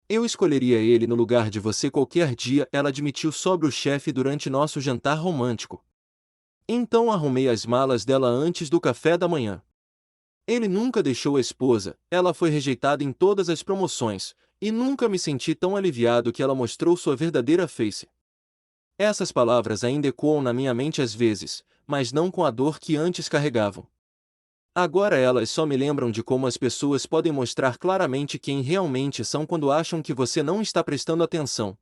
Eu escolheria ele no lugar de você qualquer dia, ela admitiu sobre o chefe durante nosso jantar romântico. Então arrumei as malas dela antes do café da manhã. Ele nunca deixou a esposa, ela foi rejeitada em todas as promoções, e nunca me senti tão aliviado que ela mostrou sua verdadeira face. Essas palavras ainda ecoam na minha mente às vezes, mas não com a dor que antes carregavam. Agora elas só me lembram de como as pessoas podem mostrar claramente quem realmente são quando acham que você não está prestando atenção.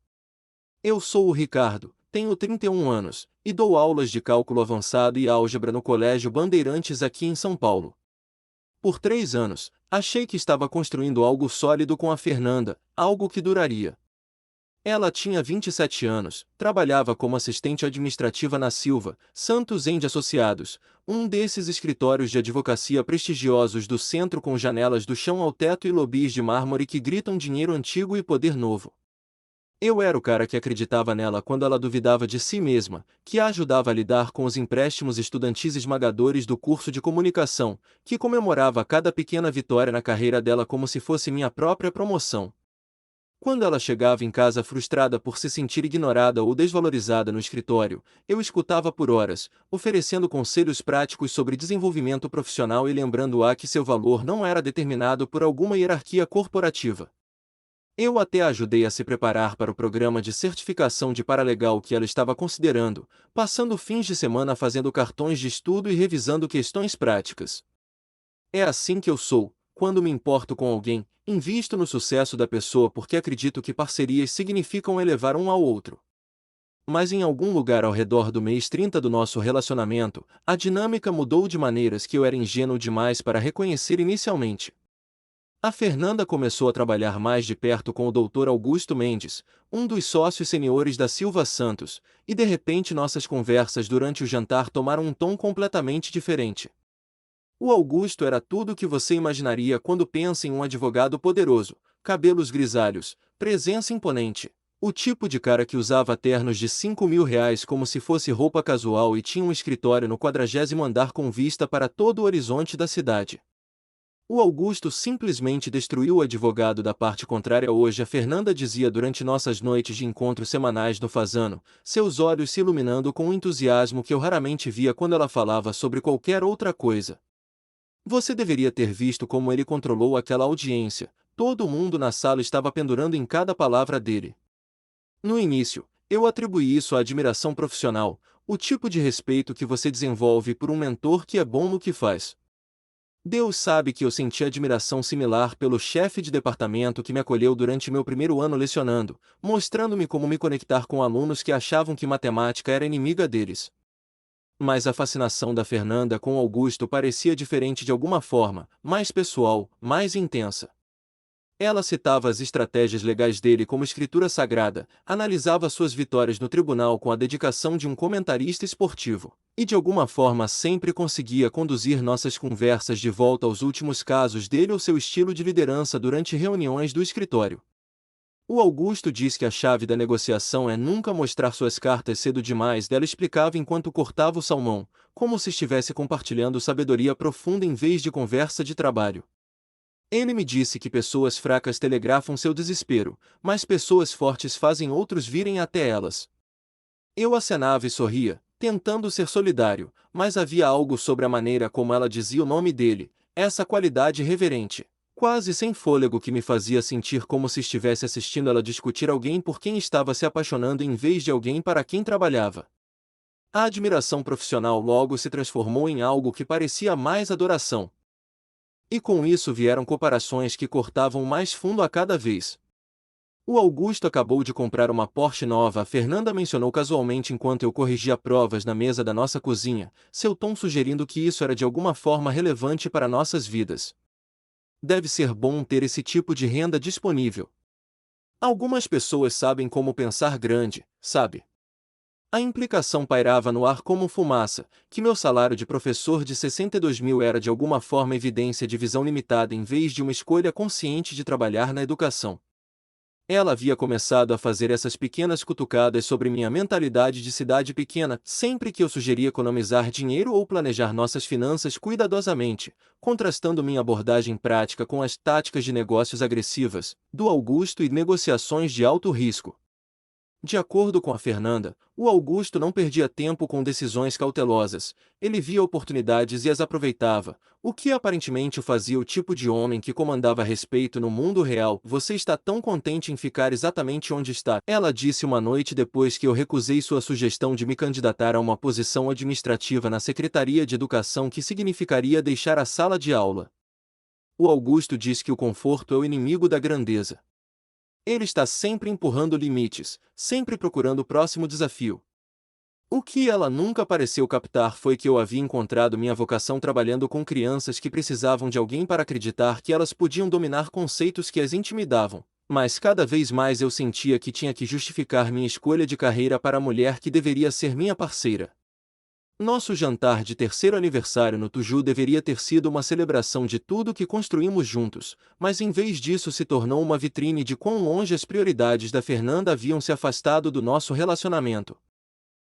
Eu sou o Ricardo, tenho 31 anos, e dou aulas de cálculo avançado e álgebra no Colégio Bandeirantes aqui em São Paulo. Por 3 anos, achei que estava construindo algo sólido com a Fernanda, algo que duraria. Ela tinha 27 anos, trabalhava como assistente administrativa na Silva, Santos Associados, um desses escritórios de advocacia prestigiosos do centro com janelas do chão ao teto e lobbies de mármore que gritam dinheiro antigo e poder novo. Eu era o cara que acreditava nela quando ela duvidava de si mesma, que a ajudava a lidar com os empréstimos estudantis esmagadores do curso de comunicação, que comemorava cada pequena vitória na carreira dela como se fosse minha própria promoção. Quando ela chegava em casa frustrada por se sentir ignorada ou desvalorizada no escritório, eu escutava por horas, oferecendo conselhos práticos sobre desenvolvimento profissional e lembrando-a que seu valor não era determinado por alguma hierarquia corporativa. Eu até a ajudei a se preparar para o programa de certificação de paralegal que ela estava considerando, passando fins de semana fazendo cartões de estudo e revisando questões práticas. É assim que eu sou, quando me importo com alguém, invisto no sucesso da pessoa porque acredito que parcerias significam elevar um ao outro. Mas em algum lugar ao redor do mês 30 do nosso relacionamento, a dinâmica mudou de maneiras que eu era ingênuo demais para reconhecer inicialmente. A Fernanda começou a trabalhar mais de perto com o Dr. Augusto Mendes, um dos sócios seniores da Silva Santos, e de repente nossas conversas durante o jantar tomaram um tom completamente diferente. O Augusto era tudo o que você imaginaria quando pensa em um advogado poderoso, cabelos grisalhos, presença imponente. O tipo de cara que usava ternos de R$ 5.000 como se fosse roupa casual e tinha um escritório no 40º andar com vista para todo o horizonte da cidade. O Augusto simplesmente destruiu o advogado da parte contrária hoje, a Fernanda dizia durante nossas noites de encontros semanais no Fazano, seus olhos se iluminando com um entusiasmo que eu raramente via quando ela falava sobre qualquer outra coisa. Você deveria ter visto como ele controlou aquela audiência, todo mundo na sala estava pendurando em cada palavra dele. No início, eu atribuí isso à admiração profissional, o tipo de respeito que você desenvolve por um mentor que é bom no que faz. Deus sabe que eu senti admiração similar pelo chefe de departamento que me acolheu durante meu primeiro ano lecionando, mostrando-me como me conectar com alunos que achavam que matemática era inimiga deles. Mas a fascinação da Fernanda com Augusto parecia diferente de alguma forma, mais pessoal, mais intensa. Ela citava as estratégias legais dele como escritura sagrada, analisava suas vitórias no tribunal com a dedicação de um comentarista esportivo, e de alguma forma sempre conseguia conduzir nossas conversas de volta aos últimos casos dele ou seu estilo de liderança durante reuniões do escritório. O Augusto diz que a chave da negociação é nunca mostrar suas cartas cedo demais, dela explicava enquanto cortava o salmão, como se estivesse compartilhando sabedoria profunda em vez de conversa de trabalho. Ele me disse que pessoas fracas telegrafam seu desespero, mas pessoas fortes fazem outros virem até elas. Eu acenava e sorria, tentando ser solidário, mas havia algo sobre a maneira como ela dizia o nome dele, essa qualidade reverente, quase sem fôlego, que me fazia sentir como se estivesse assistindo ela discutir alguém por quem estava se apaixonando em vez de alguém para quem trabalhava. A admiração profissional logo se transformou em algo que parecia mais adoração. E com isso vieram comparações que cortavam mais fundo a cada vez. O Augusto acabou de comprar uma Porsche nova, a Fernanda mencionou casualmente enquanto eu corrigia provas na mesa da nossa cozinha, seu tom sugerindo que isso era de alguma forma relevante para nossas vidas. Deve ser bom ter esse tipo de renda disponível. Algumas pessoas sabem como pensar grande, sabe? A implicação pairava no ar como fumaça, que meu salário de professor de 62 mil era de alguma forma evidência de visão limitada em vez de uma escolha consciente de trabalhar na educação. Ela havia começado a fazer essas pequenas cutucadas sobre minha mentalidade de cidade pequena, sempre que eu sugeria economizar dinheiro ou planejar nossas finanças cuidadosamente, contrastando minha abordagem prática com as táticas de negócios agressivas, do Augusto e negociações de alto risco. De acordo com a Fernanda, o Augusto não perdia tempo com decisões cautelosas, ele via oportunidades e as aproveitava, o que aparentemente o fazia o tipo de homem que comandava respeito no mundo real. Você está tão contente em ficar exatamente onde está? Ela disse uma noite depois que eu recusei sua sugestão de me candidatar a uma posição administrativa na Secretaria de Educação que significaria deixar a sala de aula. O Augusto diz que o conforto é o inimigo da grandeza. Ele está sempre empurrando limites, sempre procurando o próximo desafio. O que ela nunca pareceu captar foi que eu havia encontrado minha vocação trabalhando com crianças que precisavam de alguém para acreditar que elas podiam dominar conceitos que as intimidavam. Mas cada vez mais eu sentia que tinha que justificar minha escolha de carreira para a mulher que deveria ser minha parceira. Nosso jantar de terceiro aniversário no Tuju deveria ter sido uma celebração de tudo que construímos juntos, mas em vez disso se tornou uma vitrine de quão longe as prioridades da Fernanda haviam se afastado do nosso relacionamento.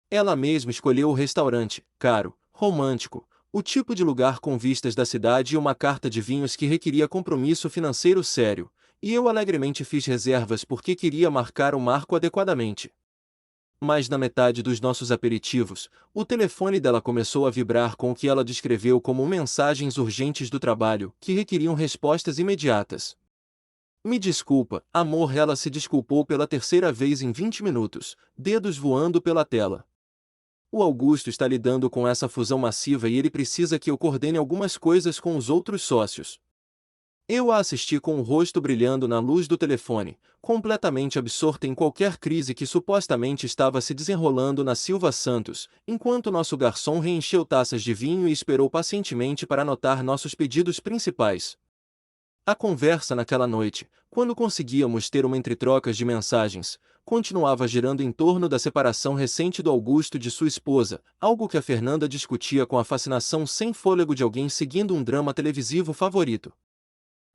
Ela mesma escolheu o restaurante, caro, romântico, o tipo de lugar com vistas da cidade e uma carta de vinhos que requeria compromisso financeiro sério, e eu alegremente fiz reservas porque queria marcar o marco adequadamente. Mas na metade dos nossos aperitivos, o telefone dela começou a vibrar com o que ela descreveu como mensagens urgentes do trabalho, que requeriam respostas imediatas. Me desculpa, amor, ela se desculpou pela terceira vez em 20 minutos, dedos voando pela tela. O Augusto está lidando com essa fusão massiva e ele precisa que eu coordene algumas coisas com os outros sócios. Eu a assisti com o rosto brilhando na luz do telefone, completamente absorta em qualquer crise que supostamente estava se desenrolando na Silva Santos, enquanto nosso garçom reencheu taças de vinho e esperou pacientemente para anotar nossos pedidos principais. A conversa naquela noite, quando conseguíamos ter uma entretrocas de mensagens, continuava girando em torno da separação recente do Augusto de sua esposa, algo que a Fernanda discutia com a fascinação sem fôlego de alguém seguindo um drama televisivo favorito.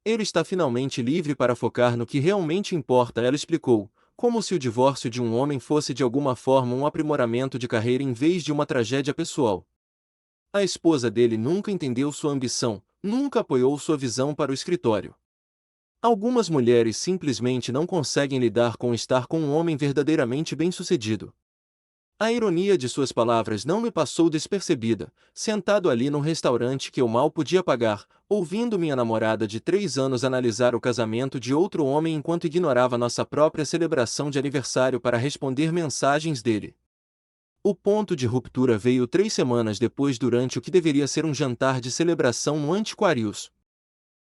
Ele está finalmente livre para focar no que realmente importa, ela explicou, como se o divórcio de um homem fosse de alguma forma um aprimoramento de carreira em vez de uma tragédia pessoal. A esposa dele nunca entendeu sua ambição, nunca apoiou sua visão para o escritório. Algumas mulheres simplesmente não conseguem lidar com estar com um homem verdadeiramente bem-sucedido. A ironia de suas palavras não me passou despercebida, sentado ali num restaurante que eu mal podia pagar, ouvindo minha namorada de 3 anos analisar o casamento de outro homem enquanto ignorava nossa própria celebração de aniversário para responder mensagens dele. O ponto de ruptura veio 3 semanas depois, durante o que deveria ser um jantar de celebração no Antiquários.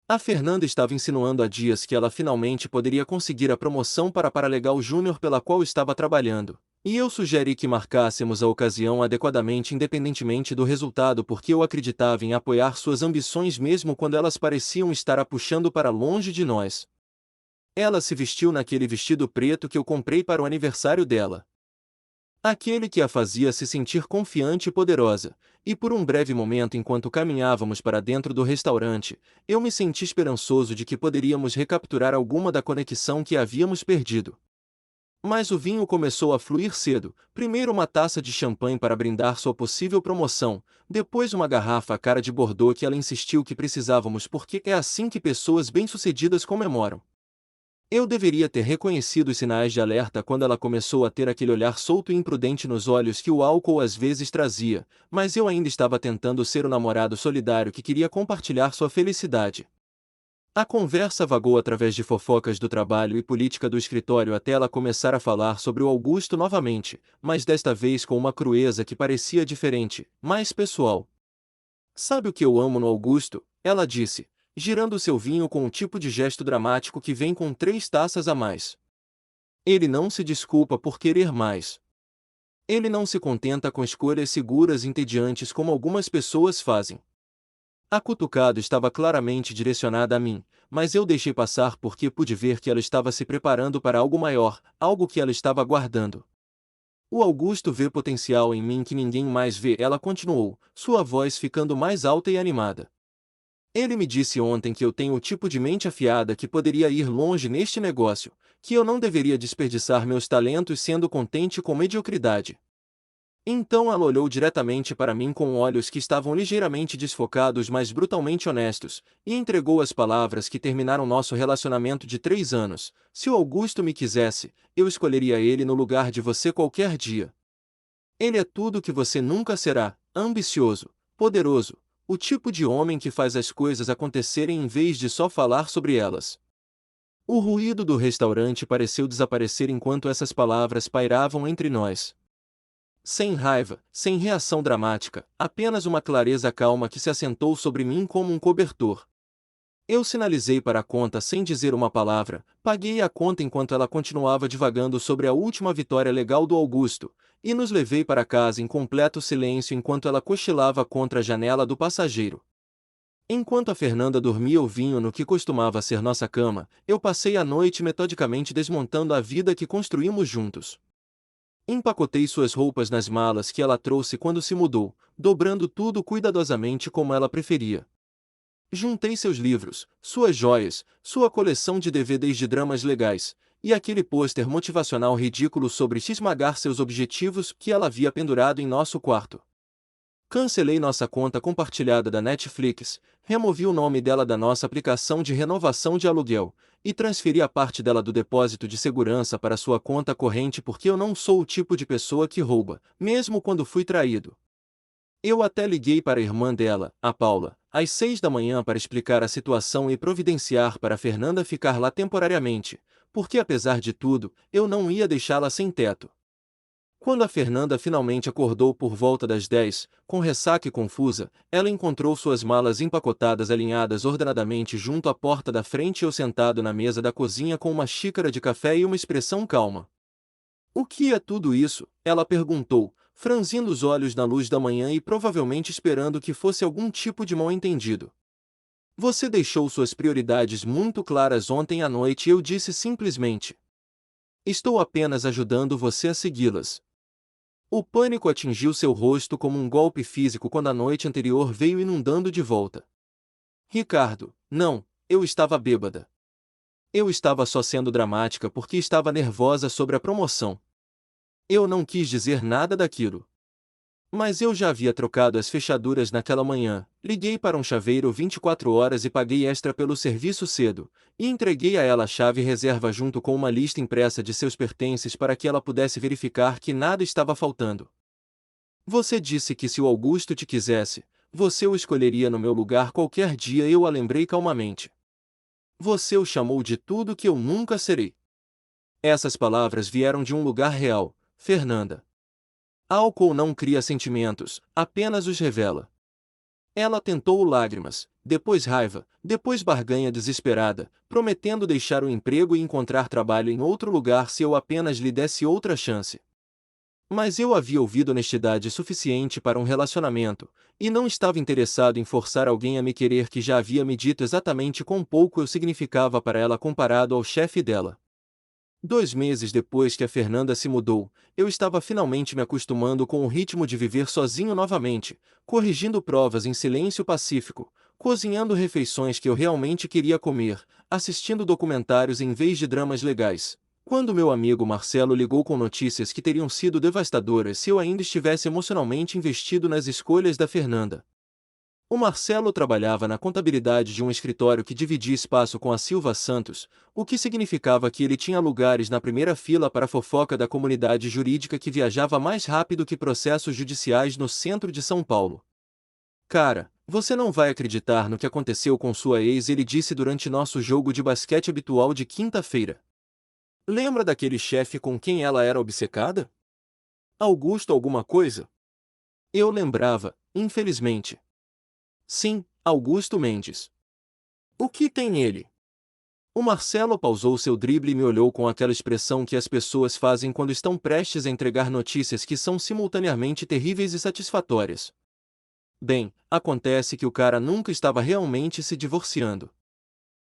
A Fernanda estava insinuando há dias que ela finalmente poderia conseguir a promoção para paralegal júnior pela qual estava trabalhando, e eu sugeri que marcássemos a ocasião adequadamente independentemente do resultado, porque eu acreditava em apoiar suas ambições mesmo quando elas pareciam estar a puxando para longe de nós. Ela se vestiu naquele vestido preto que eu comprei para o aniversário dela. Aquele que a fazia se sentir confiante e poderosa, e por um breve momento enquanto caminhávamos para dentro do restaurante, eu me senti esperançoso de que poderíamos recapturar alguma da conexão que havíamos perdido. Mas o vinho começou a fluir cedo, primeiro uma taça de champanhe para brindar sua possível promoção, depois uma garrafa cara de Bordeaux que ela insistiu que precisávamos porque é assim que pessoas bem-sucedidas comemoram. Eu deveria ter reconhecido os sinais de alerta quando ela começou a ter aquele olhar solto e imprudente nos olhos que o álcool às vezes trazia, mas eu ainda estava tentando ser o namorado solidário que queria compartilhar sua felicidade. A conversa vagou através de fofocas do trabalho e política do escritório até ela começar a falar sobre o Augusto novamente, mas desta vez com uma crueza que parecia diferente, mais pessoal. Sabe o que eu amo no Augusto? Ela disse, girando seu vinho com um tipo de gesto dramático que vem com 3 taças a mais. Ele não se desculpa por querer mais. Ele não se contenta com escolhas seguras e entediantes como algumas pessoas fazem. A cutucada estava claramente direcionada a mim, mas eu deixei passar porque pude ver que ela estava se preparando para algo maior, algo que ela estava guardando. O Augusto vê potencial em mim que ninguém mais vê, ela continuou, sua voz ficando mais alta e animada. Ele me disse ontem que eu tenho o tipo de mente afiada que poderia ir longe neste negócio, que eu não deveria desperdiçar meus talentos sendo contente com mediocridade. Então ela olhou diretamente para mim com olhos que estavam ligeiramente desfocados, mas brutalmente honestos, e entregou as palavras que terminaram nosso relacionamento de 3 anos. Se o Augusto me quisesse, eu escolheria ele no lugar de você qualquer dia. Ele é tudo o que você nunca será: ambicioso, poderoso, o tipo de homem que faz as coisas acontecerem em vez de só falar sobre elas. O ruído do restaurante pareceu desaparecer enquanto essas palavras pairavam entre nós. Sem raiva, sem reação dramática, apenas uma clareza calma que se assentou sobre mim como um cobertor. Eu sinalizei para a conta sem dizer uma palavra, paguei a conta enquanto ela continuava divagando sobre a última vitória legal do Augusto, e nos levei para casa em completo silêncio enquanto ela cochilava contra a janela do passageiro. Enquanto a Fernanda dormia o vinho no que costumava ser nossa cama, eu passei a noite metodicamente desmontando a vida que construímos juntos. Empacotei suas roupas nas malas que ela trouxe quando se mudou, dobrando tudo cuidadosamente como ela preferia. Juntei seus livros, suas joias, sua coleção de DVDs de dramas legais, e aquele pôster motivacional ridículo sobre esmagar seus objetivos que ela havia pendurado em nosso quarto. Cancelei nossa conta compartilhada da Netflix, removi o nome dela da nossa aplicação de renovação de aluguel, e transferi a parte dela do depósito de segurança para sua conta corrente porque eu não sou o tipo de pessoa que rouba, mesmo quando fui traído. Eu até liguei para a irmã dela, a Paula, às 6 da manhã para explicar a situação e providenciar para a Fernanda ficar lá temporariamente, porque apesar de tudo, eu não ia deixá-la sem teto. Quando a Fernanda finalmente acordou por volta das 10, com ressaca e confusa, ela encontrou suas malas empacotadas alinhadas ordenadamente junto à porta da frente e eu sentado na mesa da cozinha com uma xícara de café e uma expressão calma. "O que é tudo isso?" ela perguntou, franzindo os olhos na luz da manhã e provavelmente esperando que fosse algum tipo de mal-entendido. "Você deixou suas prioridades muito claras ontem à noite e eu disse simplesmente: estou apenas ajudando você a segui-las." O pânico atingiu seu rosto como um golpe físico quando a noite anterior veio inundando de volta. "Ricardo, não, eu estava bêbada. Eu estava só sendo dramática porque estava nervosa sobre a promoção. Eu não quis dizer nada daquilo. Mas eu já havia trocado as fechaduras naquela manhã, liguei para um chaveiro 24 horas e paguei extra pelo serviço cedo, e entreguei a ela a chave reserva junto com uma lista impressa de seus pertences para que ela pudesse verificar que nada estava faltando. Você disse que se o Augusto te quisesse, você o escolheria no meu lugar qualquer dia, eu a lembrei calmamente. Você o chamou de tudo que eu nunca serei. Essas palavras vieram de um lugar real, Fernanda. Álcool não cria sentimentos, apenas os revela. Ela tentou lágrimas, depois raiva, depois barganha desesperada, prometendo deixar o emprego e encontrar trabalho em outro lugar se eu apenas lhe desse outra chance. Mas eu havia ouvido honestidade suficiente para um relacionamento, e não estava interessado em forçar alguém a me querer que já havia me dito exatamente quão pouco eu significava para ela comparado ao chefe dela. 2 meses depois que a Fernanda se mudou, eu estava finalmente me acostumando com o ritmo de viver sozinho novamente, corrigindo provas em silêncio pacífico, cozinhando refeições que eu realmente queria comer, assistindo documentários em vez de dramas legais. Quando meu amigo Marcelo ligou com notícias que teriam sido devastadoras se eu ainda estivesse emocionalmente investido nas escolhas da Fernanda. O Marcelo trabalhava na contabilidade de um escritório que dividia espaço com a Silva Santos, o que significava que ele tinha lugares na primeira fila para a fofoca da comunidade jurídica que viajava mais rápido que processos judiciais no centro de São Paulo. "Cara, você não vai acreditar no que aconteceu com sua ex", ele disse durante nosso jogo de basquete habitual de quinta-feira. "Lembra daquele chefe com quem ela era obcecada? Augusto alguma coisa?" Eu lembrava, infelizmente. "Sim, Augusto Mendes." "O que tem ele?" O Marcelo pausou seu drible e me olhou com aquela expressão que as pessoas fazem quando estão prestes a entregar notícias que são simultaneamente terríveis e satisfatórias. "Bem, acontece que o cara nunca estava realmente se divorciando.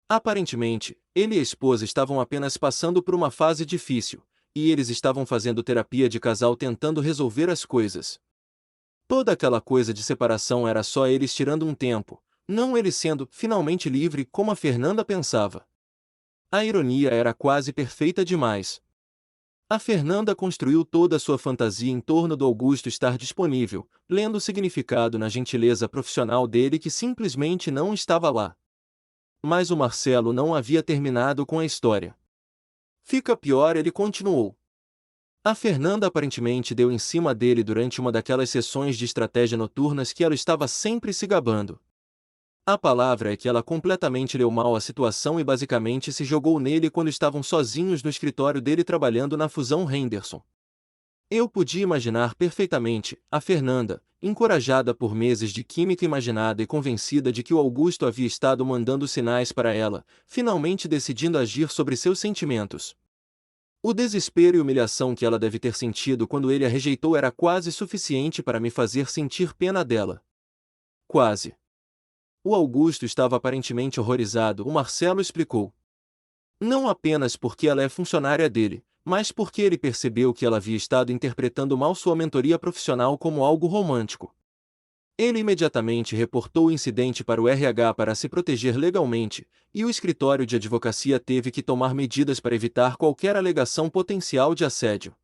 Aparentemente, ele e a esposa estavam apenas passando por uma fase difícil, e eles estavam fazendo terapia de casal tentando resolver as coisas. Toda aquela coisa de separação era só eles tirando um tempo, não ele sendo finalmente livre como a Fernanda pensava. A ironia era quase perfeita demais. A Fernanda construiu toda a sua fantasia em torno do Augusto estar disponível, lendo o significado na gentileza profissional dele que simplesmente não estava lá. Mas o Marcelo não havia terminado com a história. Fica pior, ele continuou. A Fernanda aparentemente deu em cima dele durante uma daquelas sessões de estratégia noturnas que ela estava sempre se gabando. A palavra é que ela completamente leu mal a situação e basicamente se jogou nele quando estavam sozinhos no escritório dele trabalhando na fusão Henderson. Eu podia imaginar perfeitamente a Fernanda, encorajada por meses de química imaginada e convencida de que o Augusto havia estado mandando sinais para ela, finalmente decidindo agir sobre seus sentimentos. O desespero e humilhação que ela deve ter sentido quando ele a rejeitou era quase suficiente para me fazer sentir pena dela. Quase. O Augusto estava aparentemente horrorizado, o Marcelo explicou. Não apenas porque ela é funcionária dele, mas porque ele percebeu que ela havia estado interpretando mal sua mentoria profissional como algo romântico. Ele imediatamente reportou o incidente para o RH para se proteger legalmente, e o escritório de advocacia teve que tomar medidas para evitar qualquer alegação potencial de assédio.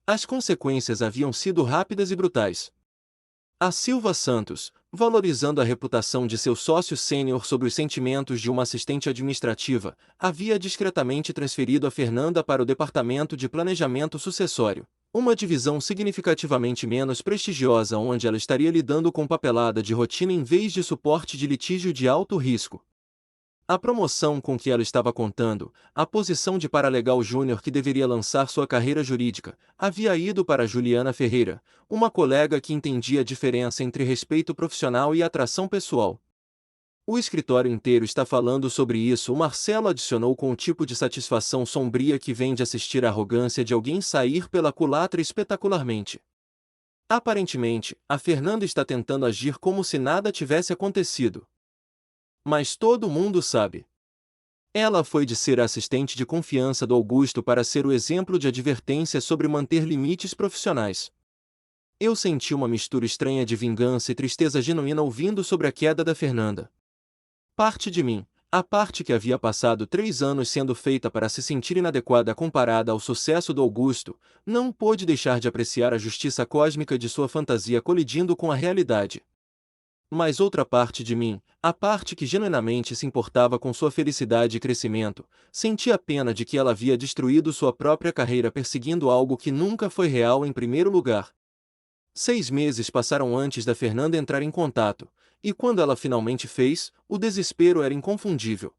As consequências haviam sido rápidas e brutais. A Silva Santos, valorizando a reputação de seu sócio sênior sobre os sentimentos de uma assistente administrativa, havia discretamente transferido a Fernanda para o Departamento de Planejamento Sucessório, uma divisão significativamente menos prestigiosa onde ela estaria lidando com papelada de rotina em vez de suporte de litígio de alto risco. A promoção com que ela estava contando, a posição de paralegal júnior que deveria lançar sua carreira jurídica, havia ido para Juliana Ferreira, uma colega que entendia a diferença entre respeito profissional e atração pessoal. O escritório inteiro está falando sobre isso, o Marcelo adicionou com o tipo de satisfação sombria que vem de assistir a arrogância de alguém sair pela culatra espetacularmente. Aparentemente, a Fernanda está tentando agir como se nada tivesse acontecido. Mas todo mundo sabe. Ela foi de ser a assistente de confiança do Augusto para ser o exemplo de advertência sobre manter limites profissionais. Eu senti uma mistura estranha de vingança e tristeza genuína ouvindo sobre a queda da Fernanda. Parte de mim, a parte que havia passado 3 anos sendo feita para se sentir inadequada comparada ao sucesso do Augusto, não pôde deixar de apreciar a justiça cósmica de sua fantasia colidindo com a realidade. Mas outra parte de mim, a parte que genuinamente se importava com sua felicidade e crescimento, sentia pena de que ela havia destruído sua própria carreira perseguindo algo que nunca foi real em primeiro lugar. 6 meses passaram antes da Fernanda entrar em contato, e quando ela finalmente fez, o desespero era inconfundível.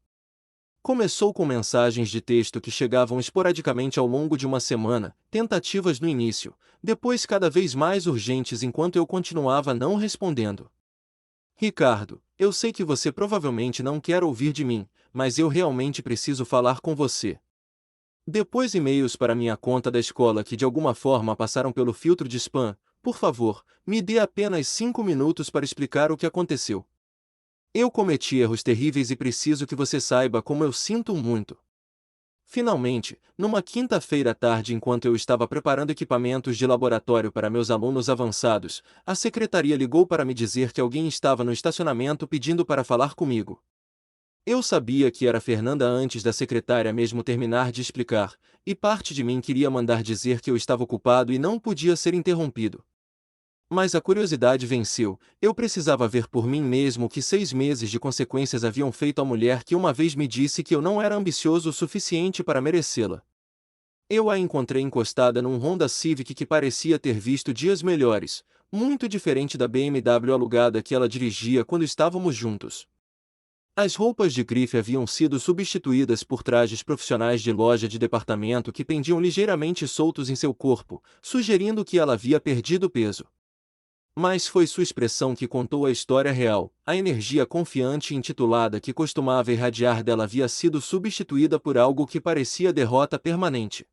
Começou com mensagens de texto que chegavam esporadicamente ao longo de uma semana, tentativas no início, depois cada vez mais urgentes enquanto eu continuava não respondendo. Ricardo, eu sei que você provavelmente não quer ouvir de mim, mas eu realmente preciso falar com você. Depois e-mails para minha conta da escola que de alguma forma passaram pelo filtro de spam, por favor, me dê apenas 5 minutos para explicar o que aconteceu. Eu cometi erros terríveis e preciso que você saiba como eu sinto muito. Finalmente, numa quinta-feira à tarde enquanto eu estava preparando equipamentos de laboratório para meus alunos avançados, a secretaria ligou para me dizer que alguém estava no estacionamento pedindo para falar comigo. Eu sabia que era Fernanda antes da secretária mesmo terminar de explicar, e parte de mim queria mandar dizer que eu estava ocupado e não podia ser interrompido. Mas a curiosidade venceu, eu precisava ver por mim mesmo o que 6 meses de consequências haviam feito à mulher que uma vez me disse que eu não era ambicioso o suficiente para merecê-la. Eu a encontrei encostada num Honda Civic que parecia ter visto dias melhores, muito diferente da BMW alugada que ela dirigia quando estávamos juntos. As roupas de grife haviam sido substituídas por trajes profissionais de loja de departamento que pendiam ligeiramente soltos em seu corpo, sugerindo que ela havia perdido peso. Mas foi sua expressão que contou a história real, a energia confiante e intitulada que costumava irradiar dela havia sido substituída por algo que parecia derrota permanente.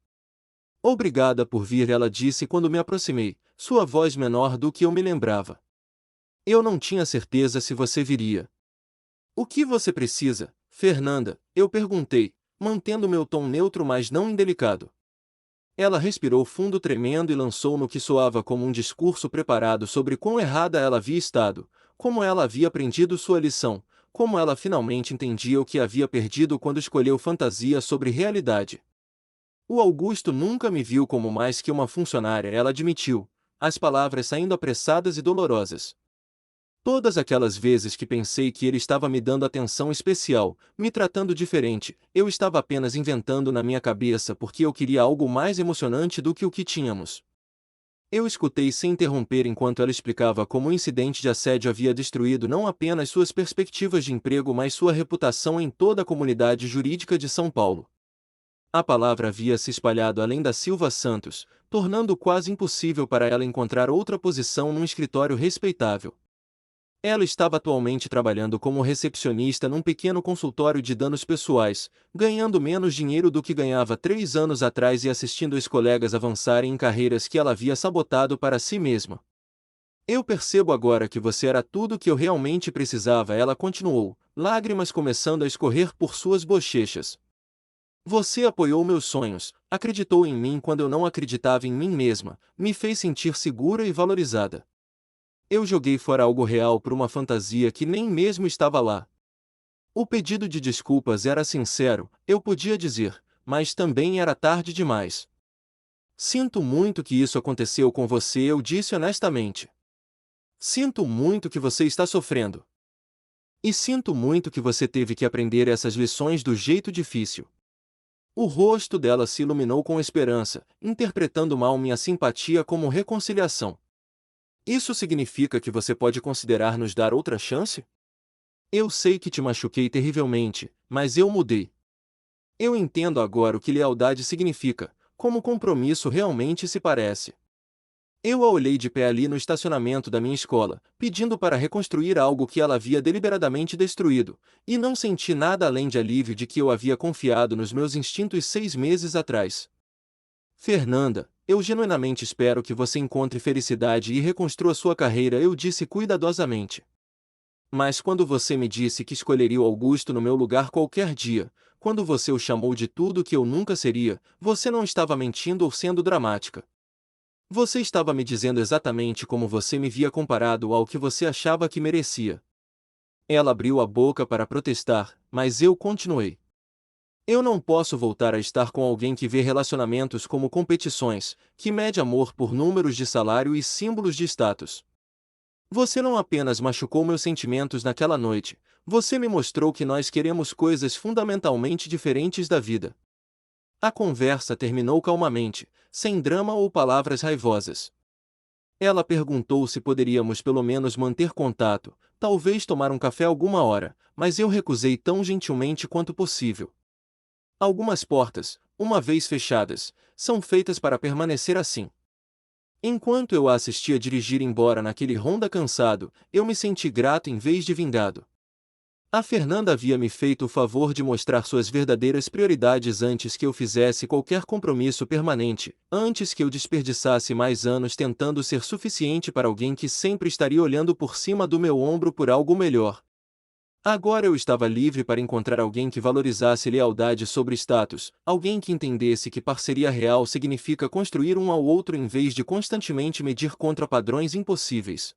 Obrigada por vir, ela disse quando me aproximei, sua voz menor do que eu me lembrava. Eu não tinha certeza se você viria. O que você precisa, Fernanda? Eu perguntei, mantendo meu tom neutro mas não indelicado. Ela respirou fundo tremendo e lançou no que soava como um discurso preparado sobre quão errada ela havia estado, como ela havia aprendido sua lição, como ela finalmente entendia o que havia perdido quando escolheu fantasia sobre realidade. O Augusto nunca me viu como mais que uma funcionária, ela admitiu, as palavras saindo apressadas e dolorosas. Todas aquelas vezes que pensei que ele estava me dando atenção especial, me tratando diferente, eu estava apenas inventando na minha cabeça porque eu queria algo mais emocionante do que o que tínhamos. Eu escutei sem interromper enquanto ela explicava como o incidente de assédio havia destruído não apenas suas perspectivas de emprego, mas sua reputação em toda a comunidade jurídica de São Paulo. A palavra havia se espalhado além da Silva Santos, tornando quase impossível para ela encontrar outra posição num escritório respeitável. Ela estava atualmente trabalhando como recepcionista num pequeno consultório de danos pessoais, ganhando menos dinheiro do que ganhava 3 anos atrás e assistindo ex-colegas avançarem em carreiras que ela havia sabotado para si mesma. Eu percebo agora que você era tudo o que eu realmente precisava, ela continuou, lágrimas começando a escorrer por suas bochechas. Você apoiou meus sonhos, acreditou em mim quando eu não acreditava em mim mesma, me fez sentir segura e valorizada. Eu joguei fora algo real por uma fantasia que nem mesmo estava lá. O pedido de desculpas era sincero, eu podia dizer, mas também era tarde demais. Sinto muito que isso aconteceu com você, eu disse honestamente. Sinto muito que você está sofrendo. E sinto muito que você teve que aprender essas lições do jeito difícil. O rosto dela se iluminou com esperança, interpretando mal minha simpatia como reconciliação. Isso significa que você pode considerar nos dar outra chance? Eu sei que te machuquei terrivelmente, mas eu mudei. Eu entendo agora o que lealdade significa, como compromisso realmente se parece. Eu a olhei de pé ali no estacionamento da minha escola, pedindo para reconstruir algo que ela havia deliberadamente destruído, e não senti nada além de alívio de que eu havia confiado nos meus instintos 6 meses atrás. Fernanda, eu genuinamente espero que você encontre felicidade e reconstrua sua carreira, eu disse cuidadosamente. Mas quando você me disse que escolheria o Augusto no meu lugar qualquer dia, quando você o chamou de tudo que eu nunca seria, você não estava mentindo ou sendo dramática. Você estava me dizendo exatamente como você me via comparado ao que você achava que merecia. Ela abriu a boca para protestar, mas eu continuei. Eu não posso voltar a estar com alguém que vê relacionamentos como competições, que mede amor por números de salário e símbolos de status. Você não apenas machucou meus sentimentos naquela noite, você me mostrou que nós queremos coisas fundamentalmente diferentes da vida. A conversa terminou calmamente, sem drama ou palavras raivosas. Ela perguntou se poderíamos pelo menos manter contato, talvez tomar um café alguma hora, mas eu recusei tão gentilmente quanto possível. Algumas portas, uma vez fechadas, são feitas para permanecer assim. Enquanto eu a assistia dirigir embora naquele Honda cansado, eu me senti grato em vez de vingado. A Fernanda havia me feito o favor de mostrar suas verdadeiras prioridades antes que eu fizesse qualquer compromisso permanente, antes que eu desperdiçasse mais anos tentando ser suficiente para alguém que sempre estaria olhando por cima do meu ombro por algo melhor. Agora eu estava livre para encontrar alguém que valorizasse lealdade sobre status, alguém que entendesse que parceria real significa construir um ao outro em vez de constantemente medir contra padrões impossíveis.